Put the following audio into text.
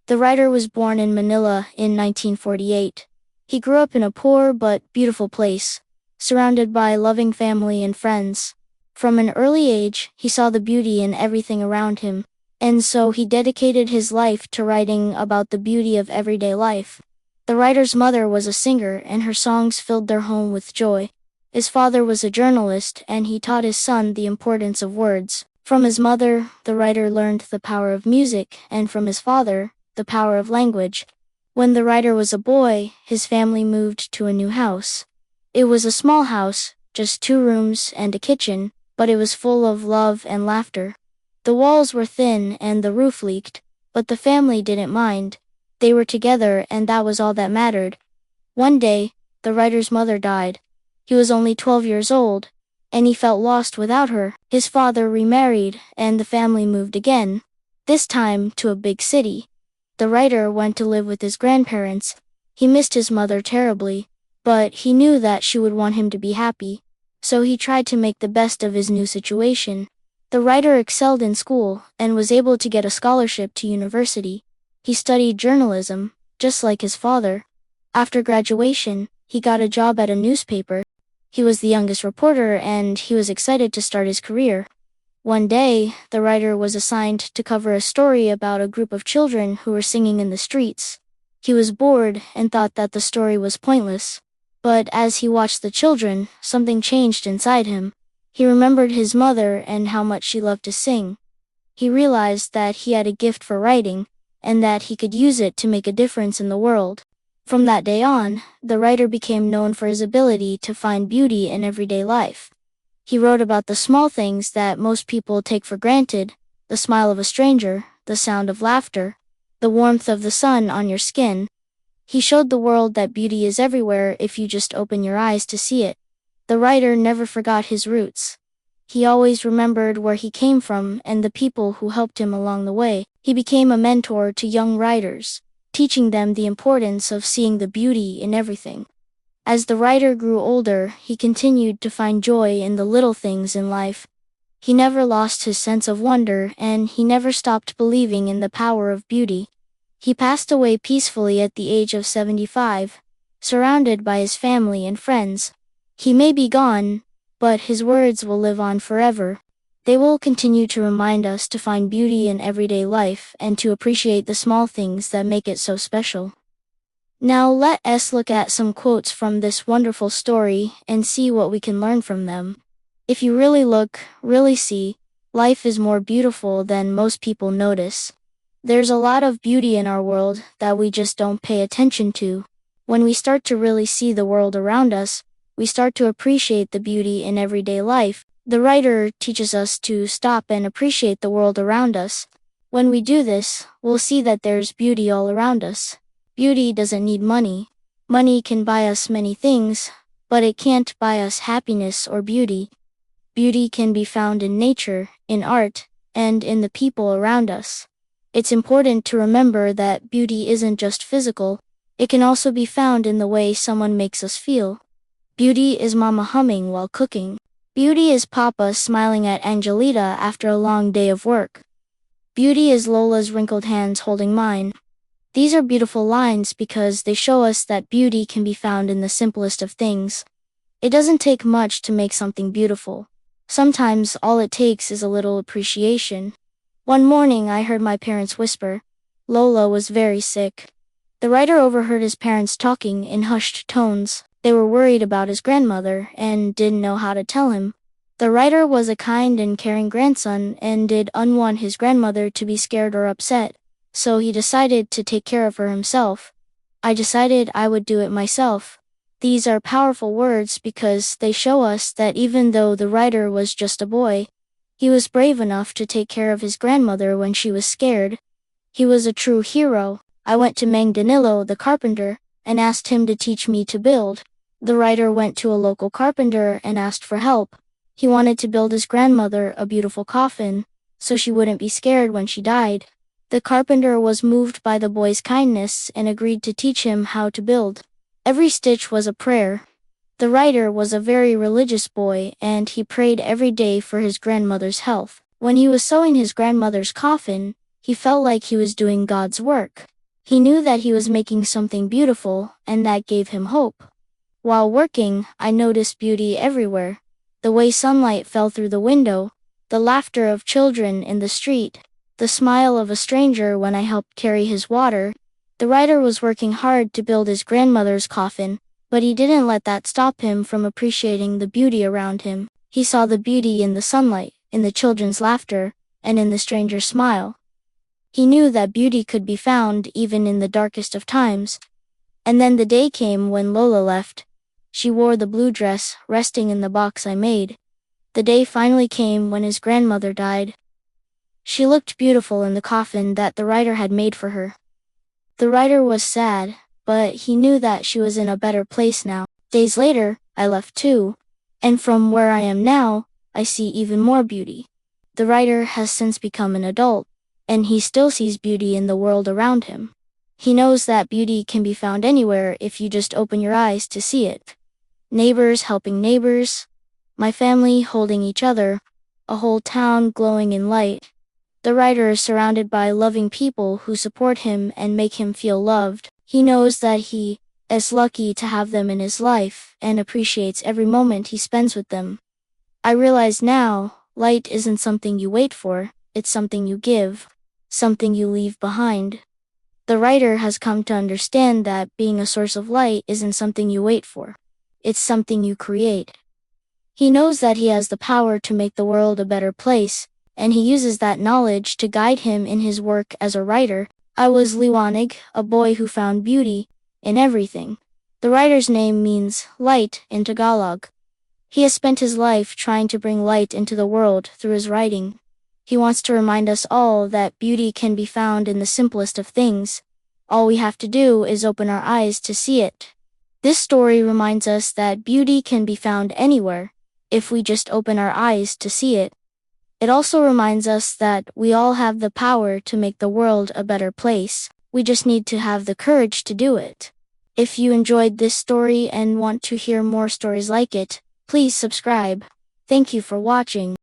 The writer was born in Manila in 1948. He grew up in a poor but beautiful place, surrounded by loving family and friends. From an early age, he saw the beauty in everything around him, and so he dedicated his life to writing about the beauty of everyday life. The writer's mother was a singer, and her songs filled their home with joy. His father was a journalist, and he taught his son the importance of words. From his mother, the writer learned the power of music, and from his father, the power of language. When the writer was a boy, his family moved to a new house. It was a small house, just 2 rooms and a kitchen, but it was full of love and laughter. The walls were thin and the roof leaked, but the family didn't mind. They were together, and that was all that mattered. One day, the writer's mother died. He was only 12 years old, and he felt lost without her. His father remarried, and the family moved again, this time to a big city. The writer went to live with his grandparents. He missed his mother terribly, but he knew that she would want him to be happy, so he tried to make the best of his new situation. The writer excelled in school and was able to get a scholarship to university. He studied journalism, just like his father. After graduation, he got a job at a newspaper. He was the youngest reporter, and he was excited to start his career. One day, the writer was assigned to cover a story about a group of children who were singing in the streets. He was bored and thought that the story was pointless. But as he watched the children, something changed inside him. He remembered his mother and how much she loved to sing. He realized that he had a gift for writing, and that he could use it to make a difference in the world. From that day on, the writer became known for his ability to find beauty in everyday life. He wrote about the small things that most people take for granted: the smile of a stranger, the sound of laughter, the warmth of the sun on your skin. He showed the world that beauty is everywhere if you just open your eyes to see it. The writer never forgot his roots. He always remembered where he came from and the people who helped him along the way. He became a mentor to young writers, teaching them the importance of seeing the beauty in everything. As the writer grew older, he continued to find joy in the little things in life. He never lost his sense of wonder, and he never stopped believing in the power of beauty. He passed away peacefully at the age of 75, surrounded by his family and friends. He may be gone, but his words will live on forever. They will continue to remind us to find beauty in everyday life and to appreciate the small things that make it so special. Now let us look at some quotes from this wonderful story and see what we can learn from them. If you really look, really see, life is more beautiful than most people notice. There's a lot of beauty in our world that we just don't pay attention to. When we start to really see the world around us, we start to appreciate the beauty in everyday life. The writer teaches us to stop and appreciate the world around us. When we do this, we'll see that there's beauty all around us. Beauty doesn't need money. Money can buy us many things, but it can't buy us happiness or beauty. Beauty can be found in nature, in art, and in the people around us. It's important to remember that beauty isn't just physical. It can also be found in the way someone makes us feel. Beauty is Mama humming while cooking. Beauty is Papa smiling at Angelita after a long day of work. Beauty is Lola's wrinkled hands holding mine. These are beautiful lines because they show us that beauty can be found in the simplest of things. It doesn't take much to make something beautiful. Sometimes all it takes is a little appreciation. One morning I heard my parents whisper. Lola was very sick. The writer overheard his parents talking in hushed tones. They were worried about his grandmother and didn't know how to tell him. The writer was a kind and caring grandson and didn't want his grandmother to be scared or upset. So he decided to take care of her himself. I decided I would do it myself. These are powerful words because they show us that even though the writer was just a boy, he was brave enough to take care of his grandmother when she was scared. He was a true hero. I went to Mang Danilo, the carpenter, and asked him to teach me to build. The writer went to a local carpenter and asked for help. He wanted to build his grandmother a beautiful coffin, so she wouldn't be scared when she died. The carpenter was moved by the boy's kindness and agreed to teach him how to build. Every stitch was a prayer. The writer was a very religious boy, and he prayed every day for his grandmother's health. When he was sewing his grandmother's coffin, he felt like he was doing God's work. He knew that he was making something beautiful, and that gave him hope. While working, I noticed beauty everywhere. The way sunlight fell through the window, the laughter of children in the street, the smile of a stranger when I helped carry his water. The writer was working hard to build his grandmother's coffin, but he didn't let that stop him from appreciating the beauty around him. He saw the beauty in the sunlight, in the children's laughter, and in the stranger's smile. He knew that beauty could be found even in the darkest of times. And then the day came when Lola left. She wore the blue dress, resting in the box I made. The day finally came when his grandmother died. She looked beautiful in the coffin that the writer had made for her. The writer was sad, but he knew that she was in a better place now. Days later, I left too, and from where I am now, I see even more beauty. The writer has since become an adult, and he still sees beauty in the world around him. He knows that beauty can be found anywhere if you just open your eyes to see it. Neighbors helping neighbors, my family holding each other, a whole town glowing in light. The writer is surrounded by loving people who support him and make him feel loved. He knows that he is lucky to have them in his life and appreciates every moment he spends with them. I realize now, light isn't something you wait for, it's something you give, something you leave behind. The writer has come to understand that being a source of light isn't something you wait for. It's something you create. He knows that he has the power to make the world a better place, and he uses that knowledge to guide him in his work as a writer. I was Liwanag, a boy who found beauty in everything. The writer's name means light in Tagalog. He has spent his life trying to bring light into the world through his writing. He wants to remind us all that beauty can be found in the simplest of things. All we have to do is open our eyes to see it. This story reminds us that beauty can be found anywhere, if we just open our eyes to see it. It also reminds us that we all have the power to make the world a better place. We just need to have the courage to do it. If you enjoyed this story and want to hear more stories like it, please subscribe. Thank you for watching.